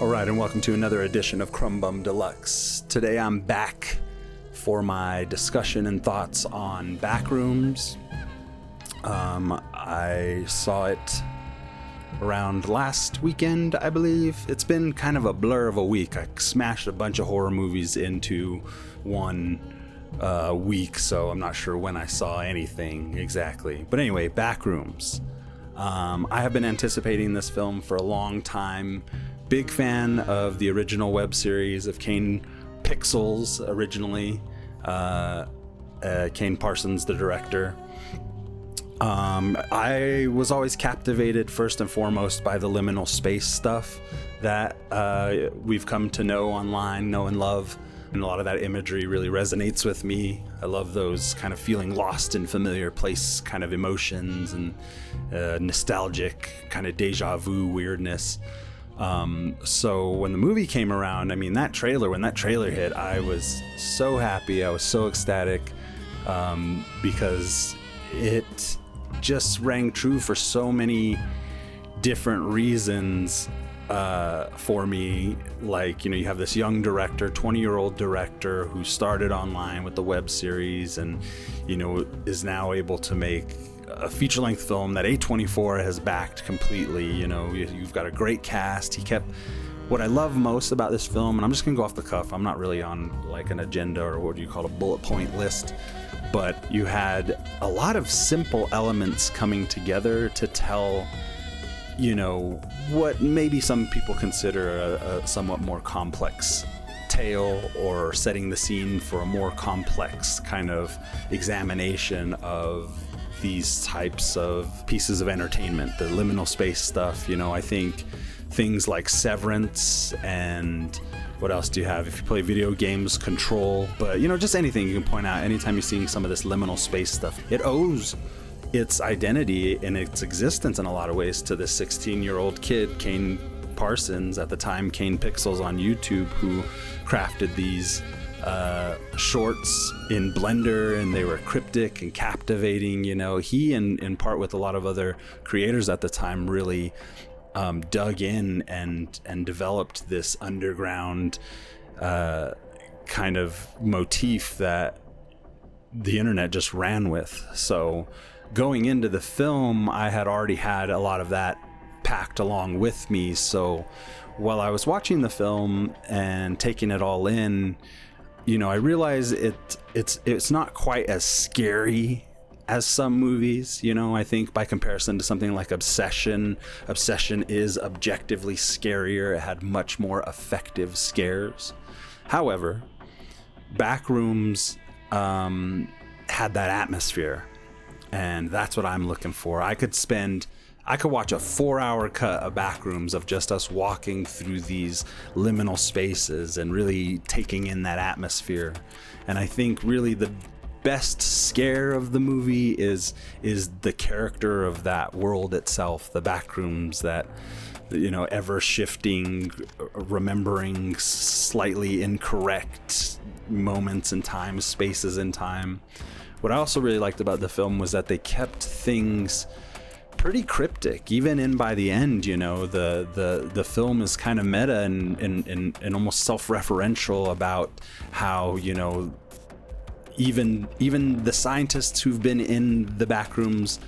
All right, and welcome to another edition of Crumb Bum Deluxe. Today I'm back for my discussion and thoughts on Backrooms. I saw it around last weekend, I believe. It's been kind of a blur of a week. I smashed a bunch of horror movies into one week, so I'm not sure when I saw anything exactly. But anyway, Backrooms. I have been anticipating this film for a long time. Big fan of the original web series of Kane Pixels originally. Kane Parsons, the director. I was always captivated first and foremost by the liminal space stuff that we've come to know online, know and love. And a lot of that imagery really resonates with me. I love those kind of feeling lost in familiar place kind of emotions and nostalgic kind of deja vu weirdness. So when the movie came around, I mean, when that trailer hit, I was so happy. I was so ecstatic because it just rang true for so many different reasons for me. Like, you know, you have this young director, 20-year-old director who started online with the web series and, you know, is now able to make a feature-length film that A24 has backed completely. You know, you've got a great cast. What I love most about this film, and I'm just gonna go off the cuff, I'm not really on like an agenda or what do you call a bullet point list, but you had a lot of simple elements coming together to tell, you know, what maybe some people consider a somewhat more complex tale, or setting the scene for a more complex kind of examination of these types of pieces of entertainment, the liminal space stuff. You know, I think things like Severance, and what else do you have? If you play video games, Control, but, you know, just anything you can point out anytime you're seeing some of this liminal space stuff. It owes its identity and its existence in a lot of ways to this 16-year-old kid, Kane Parsons, at the time Kane Pixels on YouTube, who crafted these shorts in Blender, and they were cryptic and captivating. You know, he, in part with a lot of other creators at the time, really dug in and developed this underground kind of motif that the internet just ran with. So going into the film, I had already had a lot of that packed along with me. So while I was watching the film and taking it all in, you know, I realized it's not quite as scary as some movies. You know, I think by comparison to something like Obsession is objectively scarier. It had much more effective scares. However, Backrooms had that atmosphere, and that's what I'm looking for. I could watch a 4-hour cut of Backrooms of just us walking through these liminal spaces and really taking in that atmosphere. And I think really the best scare of the movie is the character of that world itself, the Backrooms, that, you know, ever shifting, remembering slightly incorrect moments in time, spaces in time. What I also really liked about the film was that they kept things pretty cryptic, even by the end. You know, the film is kind of meta and almost self-referential about how, you know, even the scientists who've been in the Backrooms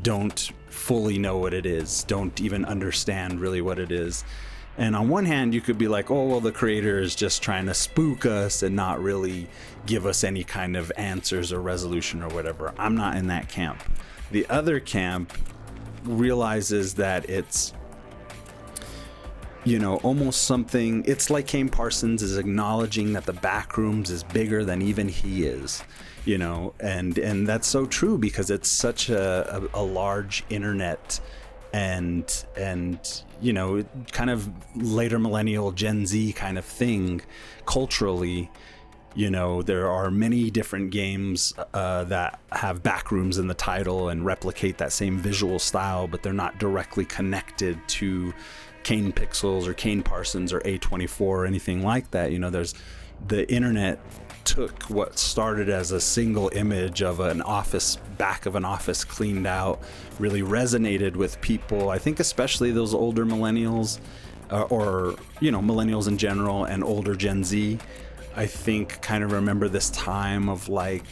don't fully know what it is, don't even understand really what it is. And on one hand, you could be like, oh, well, the creator is just trying to spook us and not really give us any kind of answers or resolution or whatever. I'm not in that camp. The other camp realizes that it's, you know, almost something, it's like Kane Parsons is acknowledging that the Backrooms is bigger than even he is, you know, and that's so true, because it's such a large internet and you know, kind of later millennial Gen Z kind of thing culturally. You know, there are many different games that have Backrooms in the title and replicate that same visual style, but they're not directly connected to Kane Pixels or Kane Parsons or A24 or anything like that. You know, there's the internet took what started as a single image of an office, back of an office cleaned out, really resonated with people. I think especially those older millennials or millennials in general and older Gen Z, I think kind of remember this time of like,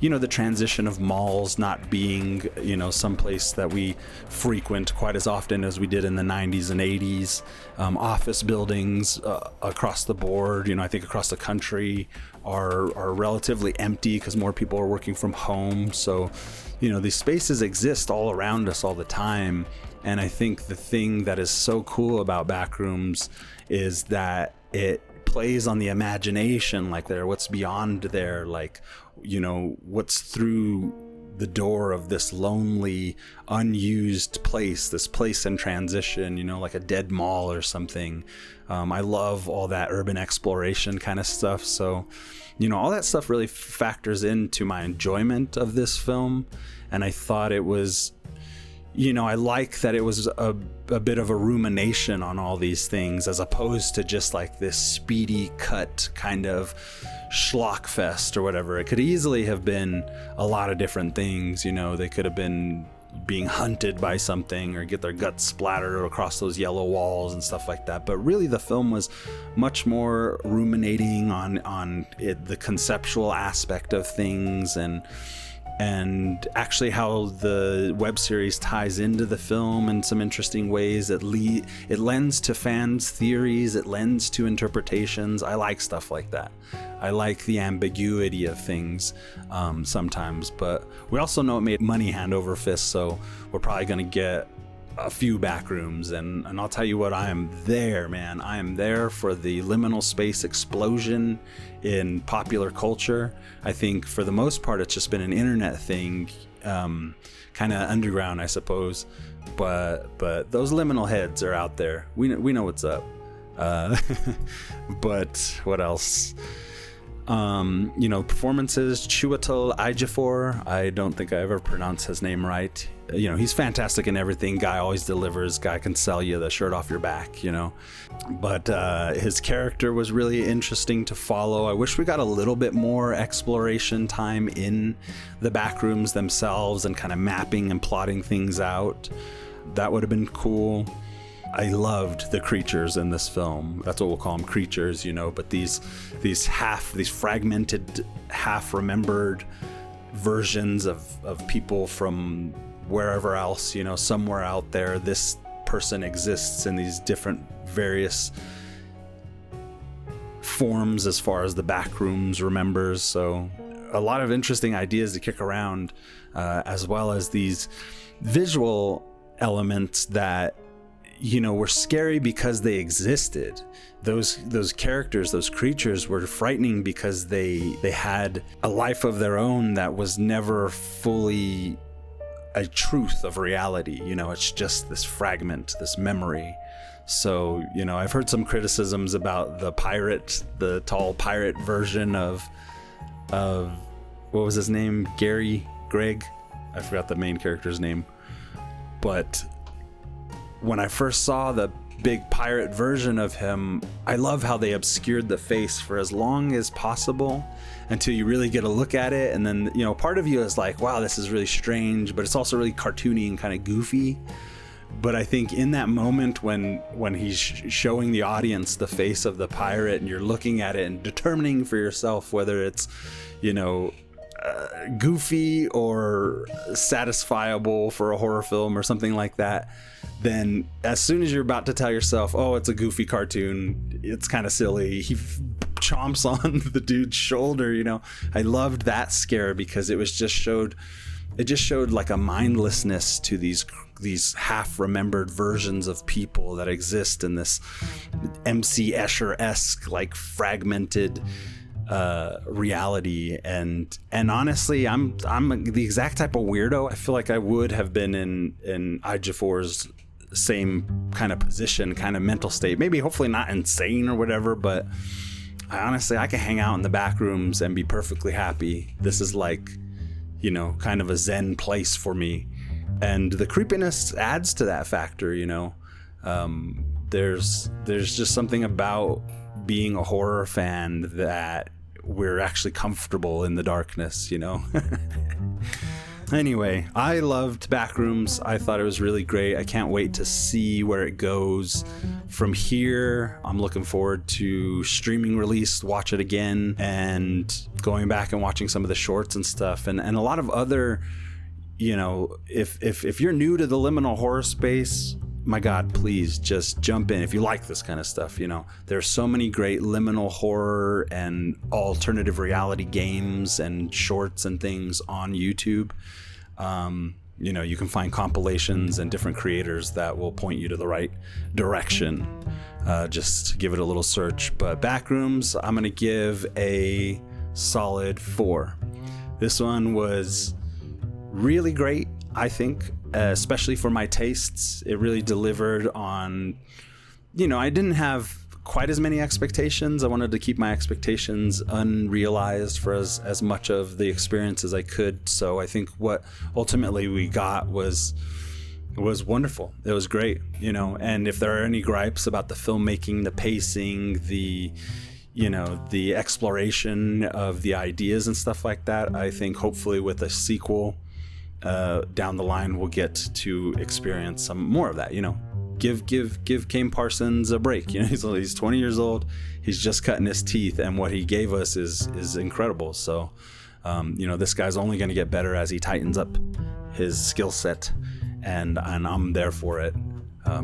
the transition of malls not being, someplace that we frequent quite as often as we did in the 90s and 80s. Office buildings across the board, I think across the country are relatively empty because more people are working from home. So, these spaces exist all around us all the time. And I think the thing that is so cool about Backrooms is that it plays on the imagination, like what's beyond there, like, what's through the door of this lonely, unused place, this place in transition, like a dead mall or something. I love all that urban exploration kind of stuff. So, all that stuff really factors into my enjoyment of this film. And I thought it was, I like that it was a bit of a rumination on all these things, as opposed to just like this speedy cut kind of schlock fest or whatever. It could easily have been a lot of different things. They could have been being hunted by something or get their guts splattered across those yellow walls and stuff like that. But really the film was much more ruminating on the conceptual aspect of things, and actually how the web series ties into the film in some interesting ways. It lends to fans' theories, it lends to interpretations. I like stuff like that. I like the ambiguity of things sometimes, but we also know it made money hand over fist, so we're probably going to get a few Backrooms, and I'll tell you what, I am there, man. I am there for the liminal space explosion in popular culture. I think for the most part it's just been an internet thing, kind of underground, I suppose, but those liminal heads are out there. We know what's up. But what else? Performances. Chiwetel Ejiofor, I don't think I ever pronounced his name right. He's fantastic in everything. Guy always delivers. Guy can sell you the shirt off your back, But his character was really interesting to follow. I wish we got a little bit more exploration time in the Backrooms themselves and kind of mapping and plotting things out. That would have been cool. I loved the creatures in this film. That's what we'll call them, creatures, but these fragmented, half-remembered versions of people from wherever else, somewhere out there. This person exists in these different various forms as far as the Backrooms remembers. So a lot of interesting ideas to kick around, as well as these visual elements that were scary because they existed. Those characters, those creatures were frightening because they had a life of their own that was never fully a truth of reality. It's just this fragment, this memory. So, I've heard some criticisms about the tall pirate version of what was his name? Greg? I forgot the main character's name. But when I first saw the big pirate version of him, I love how they obscured the face for as long as possible until you really get a look at it. And then, part of you is like, wow, this is really strange, but it's also really cartoony and kind of goofy. But I think in that moment when he's showing the audience the face of the pirate and you're looking at it and determining for yourself whether it's, goofy or satisfiable for a horror film or something like that, then as soon as you're about to tell yourself, oh, it's a goofy cartoon, it's kind of silly, he chomps on the dude's shoulder. I loved that scare because it just showed like a mindlessness to these half-remembered versions of people that exist in this MC Escher-esque, like, fragmented reality. And honestly, I'm the exact type of weirdo. I feel like I would have been in Ejiofor's same kind of position, kind of mental state. Maybe hopefully not insane or whatever, but I can hang out in the Backrooms and be perfectly happy. This is like, kind of a zen place for me. And the creepiness adds to that factor, there's just something about being a horror fan that we're actually comfortable in the darkness, Anyway, I loved Backrooms. I thought it was really great. I can't wait to see where it goes from here, I'm looking forward to streaming release, watch it again, and going back and watching some of the shorts and stuff, and a lot of other, you know, if you're new to the liminal horror space, my God, please just jump in if you like this kind of stuff. You know, there's so many great liminal horror and alternative reality games and shorts and things on YouTube. You know, you can find compilations and different creators that will point you to the right direction. Just give it a little search. But Backrooms, I'm gonna give a solid 4. This one was really great, I think, especially for my tastes. It really delivered on, you know, I didn't have quite as many expectations. I wanted to keep my expectations unrealized for as much of the experience as I could. So I think what ultimately we got was wonderful. It was great, you know. And if there are any gripes about the filmmaking, the pacing, the, you know, the exploration of the ideas and stuff like that, I think hopefully with a sequel down the line we'll get to experience some more of that. You know, give Kane Parsons a break. You know, he's 20 years old. He's just cutting his teeth, and what he gave us is incredible. So, you know, this guy's only going to get better as he tightens up his skill set, and I'm there for it.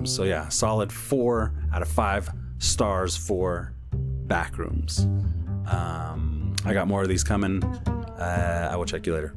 So yeah, solid 4 out of 5 stars for Backrooms. I got more of these coming. I will check you later.